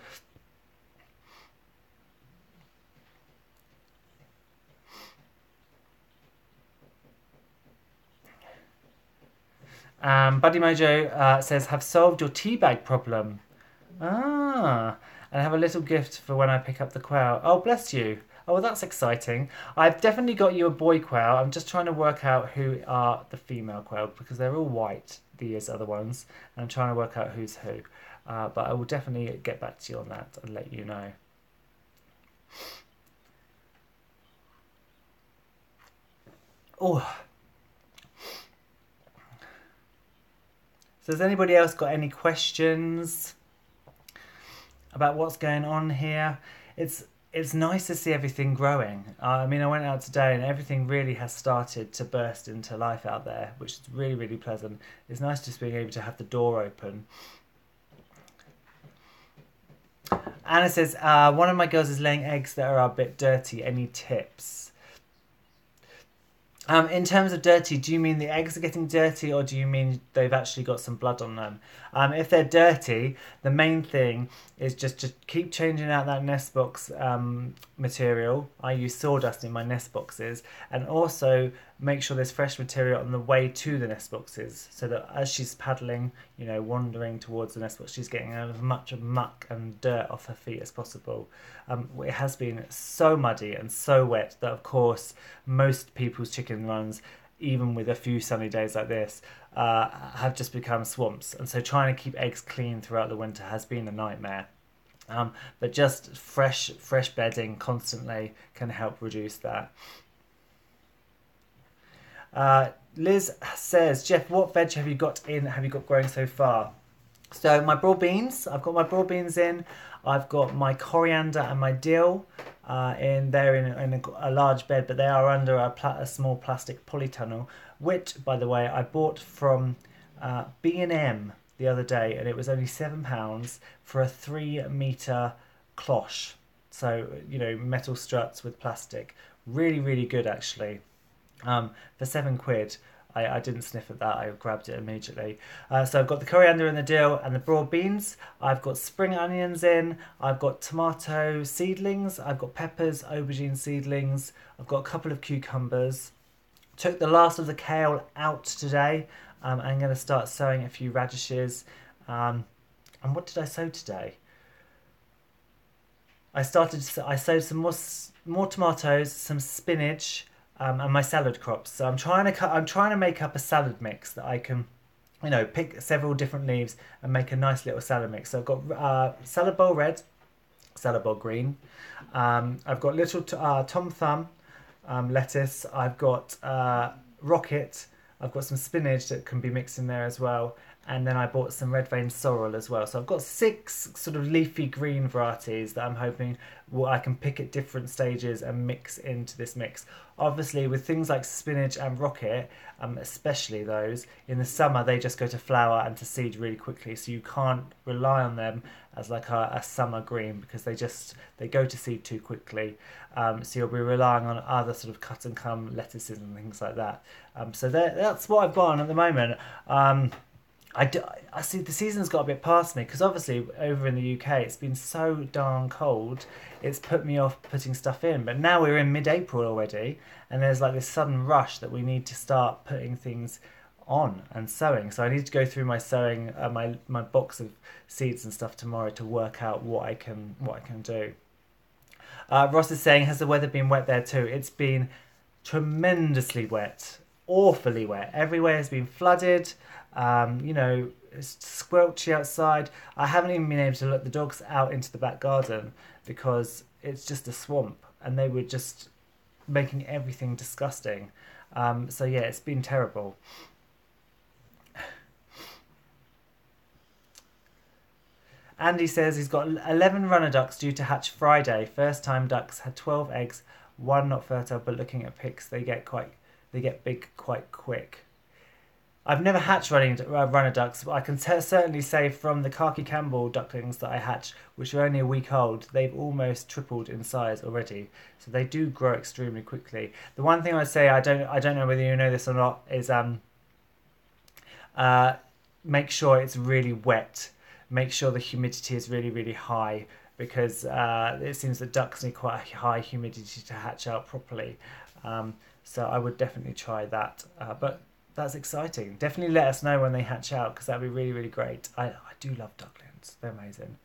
Buddy Mojo says, have solved your teabag problem. And have a little gift for when I pick up the quail. Oh, bless you. Oh, well, that's exciting. I've definitely got you a boy quail. I'm just trying to work out who are the female quail because they're all white, these other ones. And I'm trying to work out who's who. But I will definitely get back to you on that and let you know. Oh. So has anybody else got any questions about what's going on here? It's nice to see everything growing. I mean, I went out today and everything really has started to burst into life out there, which is really, really pleasant. It's nice just being able to have the door open. Anna says, one of my girls is laying eggs that are a bit dirty. Any tips? In terms of dirty, do you mean the eggs are getting dirty or do you mean they've actually got some blood on them? If they're dirty, the main thing is just to keep changing out that nest box material. I use sawdust in my nest boxes, and also make sure there's fresh material on the way to the nest boxes so that as she's paddling, you know, wandering towards the nest box, she's getting as much muck and dirt off her feet as possible. It has been so muddy and so wet that, of course, most people's chicken runs, even with a few sunny days like this, have just become swamps. And so trying to keep eggs clean throughout the winter has been a nightmare. But just fresh bedding constantly can help reduce that. Liz says, Jeff, what veg have you got growing so far? So my broad beans, I've got my broad beans in. I've got my coriander and my dill in a large bed, but they are under a small plastic polytunnel, which, by the way, I bought from B&M the other day, and it was only £7 for a 3-metre cloche. So, you know, metal struts with plastic. Really, really good, actually. For £7, I didn't sniff at that. I grabbed it immediately. So I've got the coriander and the dill and the broad beans. I've got spring onions in. I've got tomato seedlings. I've got peppers, aubergine seedlings. I've got a couple of cucumbers. Took the last of the kale out today. I'm going to start sowing a few radishes. And what did I sow today? I sowed some more tomatoes, some spinach, and my salad crops. So I'm trying to make up a salad mix that I can, you know, pick several different leaves and make a nice little salad mix. So I've got salad bowl red, salad bowl green. I've got little Tom Thumb lettuce. I've got rocket. I've got some spinach that can be mixed in there as well. And then I bought some red vein sorrel as well. So I've got 6 sort of leafy green varieties that I'm hoping I can pick at different stages and mix into this mix. Obviously, with things like spinach and rocket, especially those, in the summer they just go to flower and to seed really quickly. So you can't rely on them as like a summer green because they go to seed too quickly. So you'll be relying on other sort of cut and come lettuces and things like that. So that's what I've got on at the moment. I see the season's got a bit past me because obviously over in the UK it's been so darn cold, it's put me off putting stuff in. But now we're in mid-April already, and there's like this sudden rush that we need to start putting things on and sowing. So I need to go through my sowing, my box of seeds and stuff tomorrow to work out what I can do. Ross is saying, has the weather been wet there too? It's been tremendously wet, awfully wet. Everywhere has been flooded. You know, it's squelchy outside. I haven't even been able to let the dogs out into the back garden because it's just a swamp and they were just making everything disgusting. So yeah, it's been terrible. Andy says he's got 11 runner ducks due to hatch Friday. First time ducks had 12 eggs, 1 not fertile, but looking at pics they get big quite quick. I've never hatched runner ducks, but I can certainly say from the Khaki Campbell ducklings that I hatched, which are only a week old, they've almost tripled in size already. So they do grow extremely quickly. The one thing I'd say, I don't know whether you know this or not, is make sure it's really wet. Make sure the humidity is really, really high, because it seems that ducks need quite a high humidity to hatch out properly. So I would definitely try that. But that's exciting. Definitely let us know when they hatch out, because that'd be really, really great. I do love ducklings. They're amazing.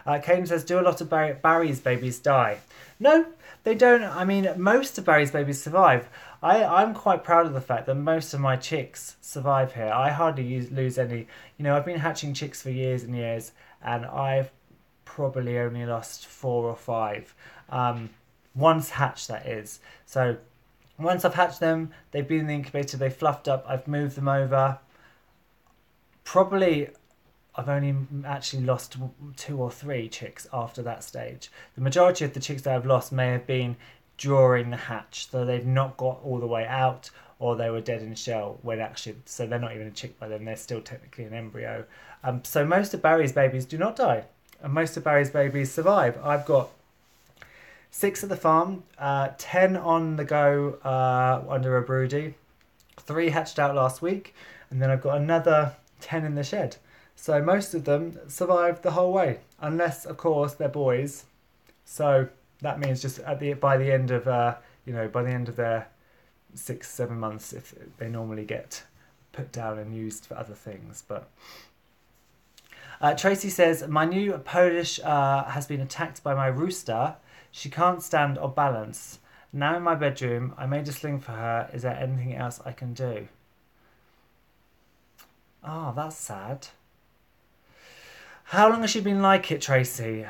Caden says, do a lot of Barry's babies die? No, they don't. I mean, most of Barry's babies survive. I'm quite proud of the fact that most of my chicks survive here. I hardly lose any. You know, I've been hatching chicks for years and years, and I've probably only lost 4 or 5. Once hatched, that is. So once I've hatched them, they've been in the incubator, they've fluffed up, I've moved them over. Probably I've only actually lost 2 or 3 chicks after that stage. The majority of the chicks that I've lost may have been during the hatch, so they've not got all the way out, or they were dead in shell when actually, so they're not even a chick by then, they're still technically an embryo. So most of Barry's babies do not die, and most of Barry's babies survive. I've got 6 at the farm, 10 on the go under a broody, 3 hatched out last week, and then I've got another 10 in the shed. So most of them survived the whole way, unless of course they're boys. So that means just by the end of by the end of their 6-7 months, if they normally get put down and used for other things. But Tracy says, my new Polish has been attacked by my rooster. She can't stand or balance. Now in my bedroom, I made a sling for her. Is there anything else I can do? Oh, that's sad. How long has she been like it, Tracy?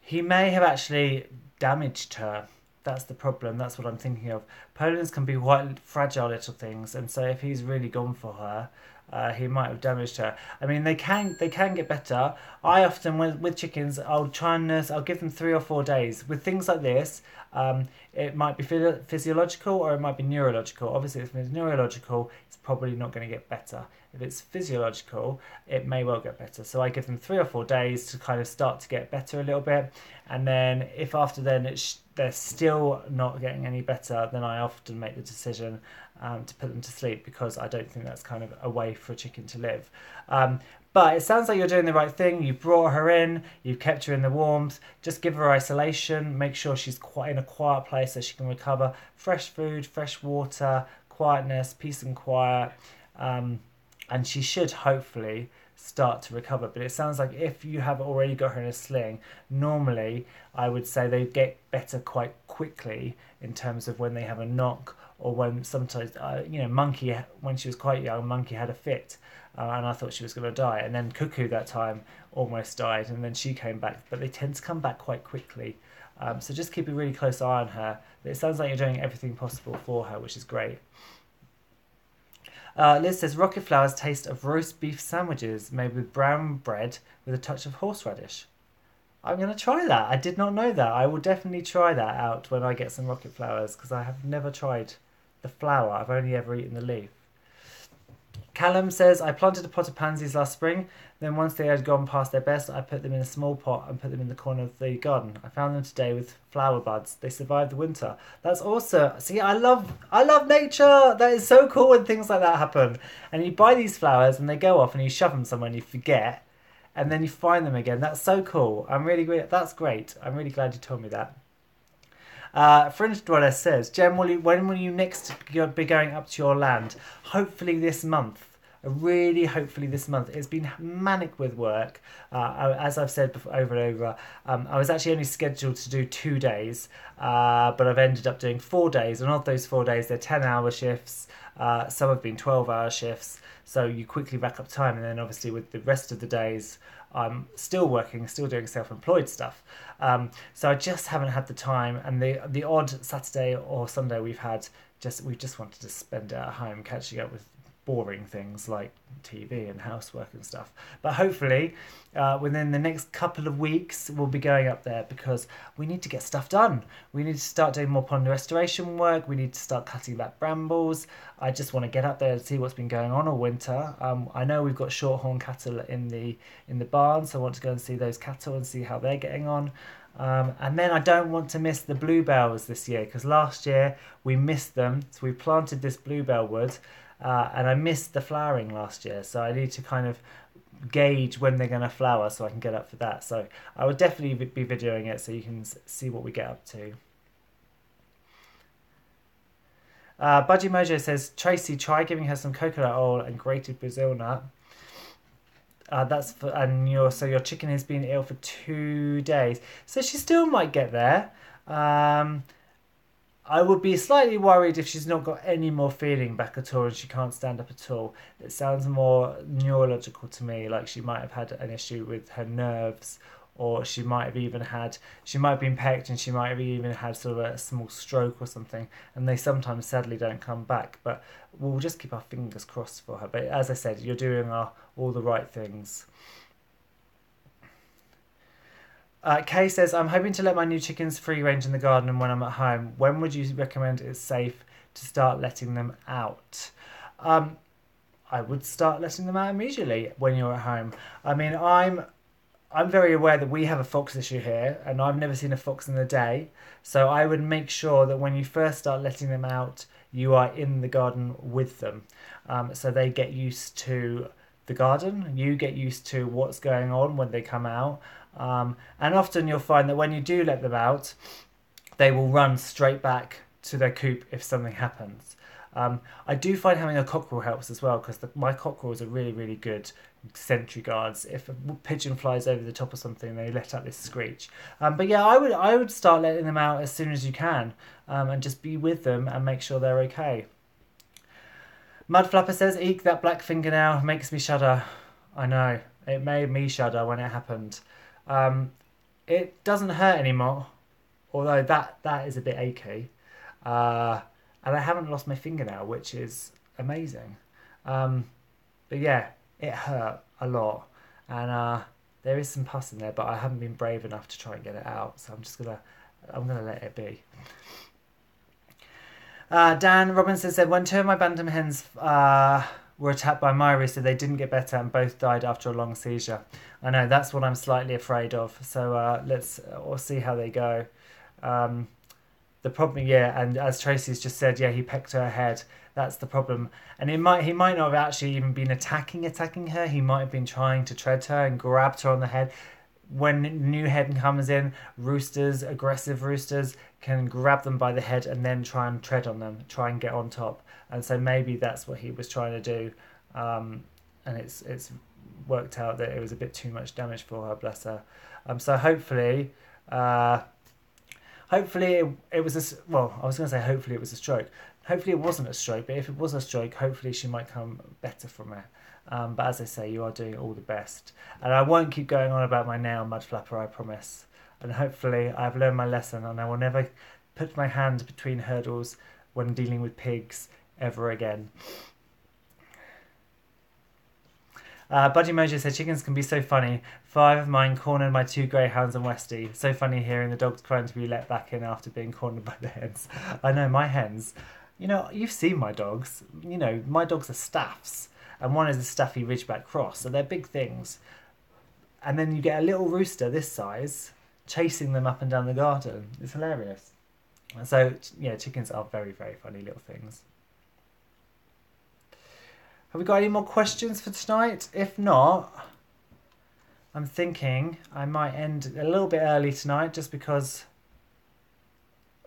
He may have actually damaged her. That's the problem. That's what I'm thinking of. Polands can be quite fragile little things, and so if he's really gone for her, he might have damaged her. I mean, they can get better. I often, with chickens, I'll give them 3 or 4 days. With things like this, it might be physiological or it might be neurological. Obviously, if it's neurological, it's probably not going to get better. If it's physiological, it may well get better. So I give them 3 or 4 days to kind of start to get better a little bit. And then if after then they're still not getting any better, then I often make the decision to put them to sleep, because I don't think that's kind of a way for a chicken to live. But it sounds like you're doing the right thing. You brought her in, you've kept her in the warmth. Just give her isolation. Make sure she's quite in a quiet place so she can recover. Fresh food, fresh water, quietness, peace and quiet. And she should hopefully start to recover. But it sounds like if you have already got her in a sling, normally I would say they get better quite quickly in terms of when they have a knock, or when sometimes, Monkey, when she was quite young, Monkey had a fit, and I thought she was going to die. And then Cuckoo that time almost died, and then she came back. But they tend to come back quite quickly. So just keep a really close eye on her. It sounds like you're doing everything possible for her, which is great. Liz says, rocket flowers taste of roast beef sandwiches made with brown bread with a touch of horseradish. I'm going to try that. I did not know that. I will definitely try that out when I get some rocket flowers, because I have never tried the flower. I've only ever eaten the leaf. Callum says, I planted a pot of pansies last spring. Then once they had gone past their best, I put them in a small pot and put them in the corner of the garden. I found them today with flower buds. They survived the winter. That's awesome. See, I love nature. That is so cool when things like that happen. And you buy these flowers and they go off and you shove them somewhere and you forget. And then you find them again. That's so cool. That's great. I'm really glad you told me that. Fringe Dweller says, Jem, when will you next be going up to your land? Hopefully this month. Really, hopefully this month. It's been manic with work. As I've said before, over and over, I was actually only scheduled to do 2 days, but I've ended up doing 4 days. And of those 4 days, they're 10-hour shifts. Some have been 12-hour shifts. So you quickly rack up time. And then obviously with the rest of the days, I'm still working, still doing self-employed stuff. So I just haven't had the time. And the odd Saturday or Sunday we just wanted to spend it at home catching up with boring things like TV and housework and stuff. But hopefully within the next couple of weeks we'll be going up there, because we need to get stuff done. We need to start doing more pond restoration work. We need to start cutting back brambles. I just want to get up there and see what's been going on all winter. I know we've got shorthorn cattle in the barn, so I want to go and see those cattle and see how they're getting on. And then I don't want to miss the bluebells this year, because last year we missed them. So we planted this bluebell wood and I missed the flowering last year. So I need to kind of gauge when they're going to flower so I can get up for that. So I would definitely be videoing it so you can see what we get up to. Budgie Mojo says, Tracy, try giving her some coconut oil and grated Brazil nut. So your chicken has been ill for 2 days, so she still might get there. I would be slightly worried if she's not got any more feeling back at all and she can't stand up at all. It sounds more neurological to me, like she might have had an issue with her nerves, or she might have been pecked and she might have even had sort of a small stroke or something, and they sometimes sadly don't come back. But we'll just keep our fingers crossed for her. But as I said, you're doing all the right things. Kay says, I'm hoping to let my new chickens free range in the garden when I'm at home. When would you recommend it's safe to start letting them out? I would start letting them out immediately when you're at home. I mean, I'm very aware that we have a fox issue here, and I've never seen a fox in the day. So I would make sure that when you first start letting them out, you are in the garden with them. So they get used to the garden, you get used to what's going on when they come out. And often you'll find that when you do let them out, they will run straight back to their coop if something happens. I do find having a cockerel helps as well, because my cockerels are really, really good sentry guards. If a pigeon flies over the top of something, they let out this screech. But yeah, I would start letting them out as soon as you can, and just be with them and make sure they're okay. Mudflapper says, eek, that black fingernail makes me shudder. I know, it made me shudder when it happened. It doesn't hurt anymore, although that is a bit achy. And I haven't lost my fingernail, which is amazing. But yeah, it hurt a lot, and there is some pus in there, but I haven't been brave enough to try and get it out, so I'm gonna let it be. Dan Robinson said, when 2 of my bantam hens were attacked by my rooster, they didn't get better and both died after a long seizure. I know, that's what I'm slightly afraid of. So we'll see how they go. The problem, yeah, and as Tracy's just said, yeah, he pecked her head. That's the problem. And he might not have actually even been attacking her. He might have been trying to tread her and grabbed her on the head. When new hen comes in, aggressive roosters, can grab them by the head and then try and tread on them, try and get on top. And so maybe that's what he was trying to do. And it's worked out that it was a bit too much damage for her, bless her. So hopefully it was I was going to say hopefully it was a stroke. Hopefully it wasn't a stroke, but if it was a stroke, hopefully she might come better from it. But as I say, you are doing all the best. And I won't keep going on about my nail, Mudflapper, I promise. And hopefully I've learned my lesson and I will never put my hand between hurdles when dealing with pigs ever again. Budgie Mojo said, chickens can be so funny. 5 of mine cornered my 2 greyhounds and Westie. So funny hearing the dogs crying to be let back in after being cornered by the hens. I know, my hens, you've seen my dogs. My dogs are staffs. And one is a staffy Ridgeback cross. So they're big things. And then you get a little rooster this size chasing them up and down the garden. It's hilarious. So, yeah, chickens are very, very funny little things. Have we got any more questions for tonight? If not, I'm thinking I might end a little bit early tonight just because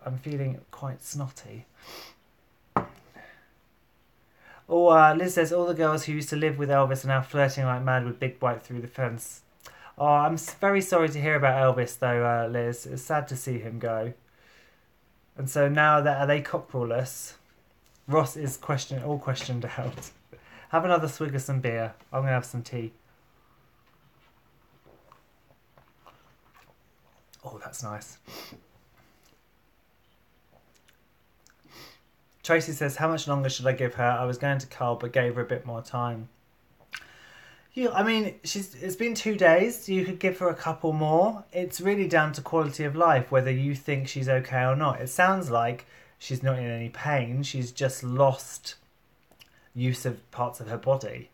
I'm feeling quite snotty. Liz says, all the girls who used to live with Elvis are now flirting like mad with Big White through the fence. Oh, I'm very sorry to hear about Elvis though, Liz. It's sad to see him go. And so now are they cockerelless? Ross is all questioned out. Have another swig of some beer. I'm going to have some tea. Oh, that's nice. Tracy says, how much longer should I give her? I was going to cull, but gave her a bit more time. I mean, it's been 2 days. You could give her a couple more. It's really down to quality of life, whether you think she's okay or not. It sounds like she's not in any pain. She's just lost use of parts of her body.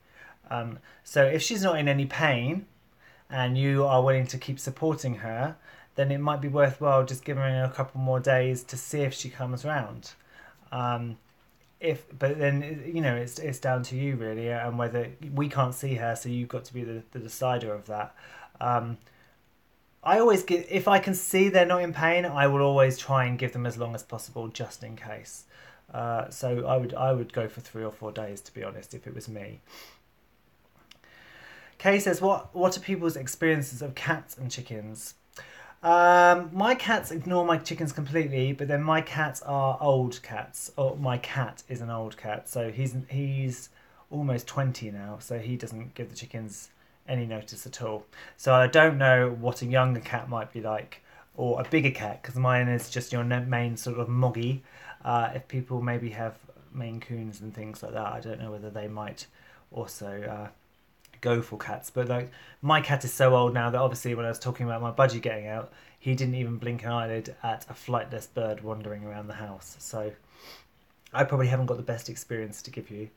So if she's not in any pain and you are willing to keep supporting her, then it might be worthwhile just giving her a couple more days to see if she comes round. But then, you know, it's down to you really, and whether we can't see her, so you've got to be the decider of that. I always give, if I can see they're not in pain, I will always try and give them as long as possible, just in case. So I would go for 3 or 4 days, to be honest, if it was me. Kay says, what are people's experiences of cats and chickens? My cats ignore my chickens completely, but then my cats are old cats. Or my cat is an old cat, so he's almost 20 now, so he doesn't give the chickens any notice at all. So I don't know what a younger cat might be like, or a bigger cat, because mine is just your main sort of moggy. If people maybe have Maine Coons and things like that, I don't know whether they might also go for cats. But like, my cat is so old now that obviously when I was talking about my Budgie getting out, he didn't even blink an eyelid at a flightless bird wandering around the house. So I probably haven't got the best experience to give you.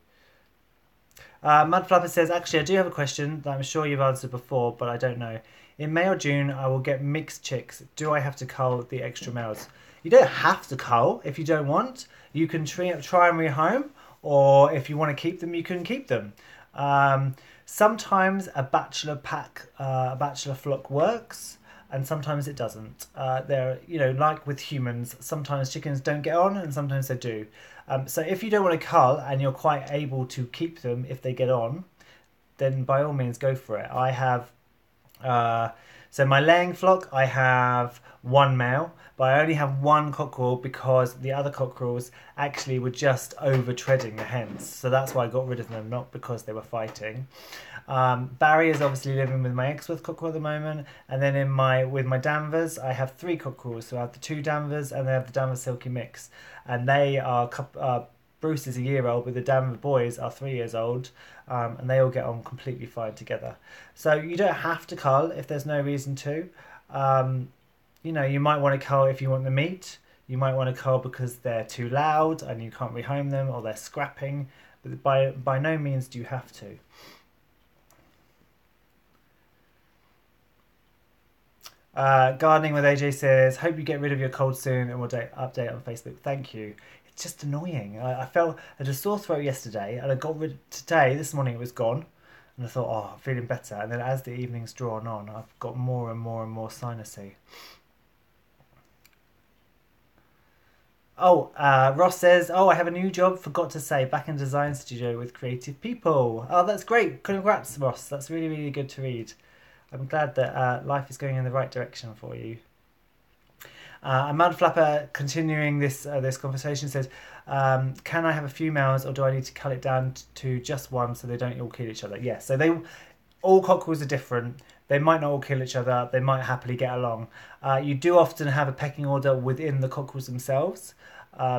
Mudflapper says, actually I do have a question that I'm sure you've answered before, but I don't know. In May or June I will get mixed chicks. Do I have to cull the extra males? You don't have to cull if you don't want. You can try and rehome, or if you want to keep them, you can keep them. Sometimes a bachelor flock works, and sometimes it doesn't. You know, like with humans, sometimes chickens don't get on, and sometimes they do. So if you don't want to cull and you're quite able to keep them if they get on, then by all means go for it. I have, so my laying flock, I have 1 male, but I only have 1 cockerel because the other cockerels actually were just over treading the hens. So that's why I got rid of them, not because they were fighting. Barry is obviously living with my Exworth cockerel at the moment, and then with my Danvers, I have 3 cockerels. So I have the 2 Danvers, and I have the Danvers Silky mix, and they are Bruce is a year old, but the Danvers boys are 3 years old, and they all get on completely fine together. So you don't have to cull if there's no reason to. You know, you might want to cull if you want the meat. You might want to cull because they're too loud and you can't rehome them, or they're scrapping. But by no means do you have to. Gardening with AJ says, hope you get rid of your cold soon, and we'll update on Facebook. Thank you. It's just annoying. I had a sore throat yesterday, and I got rid today. This morning it was gone, and I thought, oh, I'm feeling better. And then as the evening's drawn on, I've got more and more and more sinusy. Oh, Ross says, oh, I have a new job, forgot to say, back in design studio with creative people. Oh, that's great. Congrats, Ross. That's really, really good to read. I'm glad that life is going in the right direction for you. And Mudflapper, continuing this conversation, says, can I have a few males, or do I need to cut it down to just 1 so they don't all kill each other? Yes, so all cockerels are different. They might not all kill each other. They might happily get along. You do often have a pecking order within the cockerels themselves.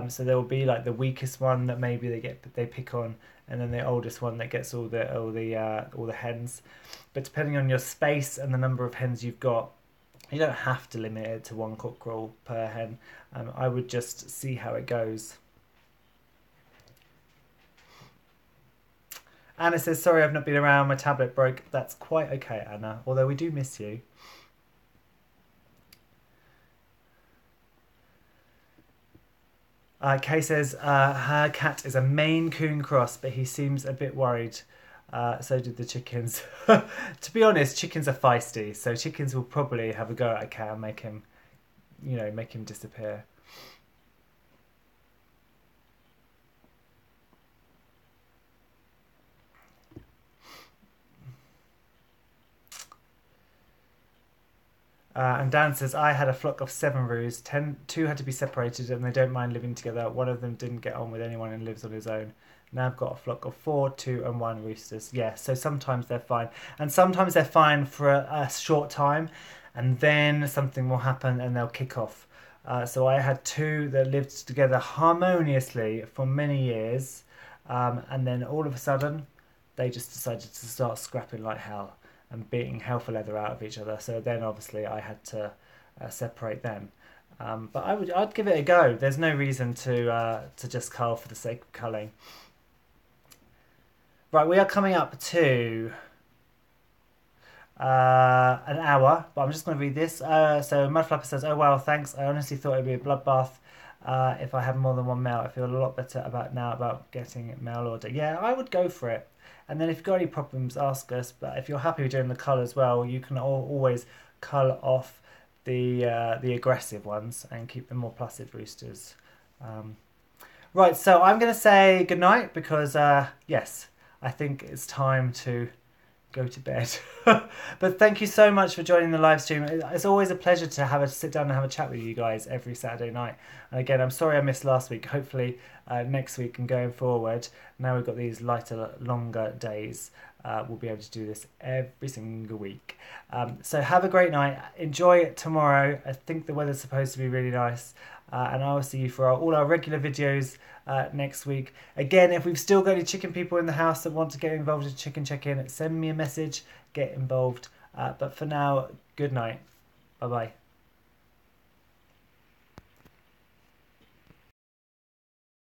So there will be like the weakest one that maybe they pick on, and then the oldest one that gets all the hens. But depending on your space and the number of hens you've got, you don't have to limit it to 1 cockerel per hen. I would just see how it goes. Anna says, sorry I've not been around, my tablet broke. That's quite okay, Anna, although we do miss you. Kay says, her cat is a Maine Coon cross, but he seems a bit worried. So did the chickens. To be honest, chickens are feisty, so chickens will probably have a go at a cat and make him disappear. And Dan says, I had a flock of 7 roos. 2 had to be separated, and they don't mind living together. One of them didn't get on with anyone and lives on his own. Now I've got a flock of 4, 2 and 1 roosters. Yeah, so sometimes they're fine. And sometimes they're fine for a short time, and then something will happen and they'll kick off. So I had two that lived together harmoniously for many years, and then all of a sudden they just decided to start scrapping like hell and beating hell for leather out of each other. So then obviously I had to separate them. But I'd give it a go. There's no reason to just cull for the sake of culling. Right, we are coming up to an hour, but I'm just going to read this. So Mudflapper says, "Oh wow, thanks. I honestly thought it'd be a bloodbath if I had more than one male. I feel a lot better about getting male order. Yeah, I would go for it. And then if you've got any problems, ask us. But if you're happy with doing the cull as well, you can always cull off the aggressive ones and keep the more placid roosters." Right, so I'm going to say goodnight because yes, I think it's time to go to bed. But thank you so much for joining the live stream. It's always a pleasure to sit down and have a chat with you guys every Saturday night. And again, I'm sorry I missed last week. Hopefully next week and going forward, now we've got these lighter, longer days, we'll be able to do this every single week. So have a great night. Enjoy it tomorrow. I think the weather's supposed to be really nice. And I will see you for all our regular videos next week. Again, if we've still got any chicken people in the house that want to get involved in chicken check-in, send me a message, get involved. But for now, good night. Bye-bye.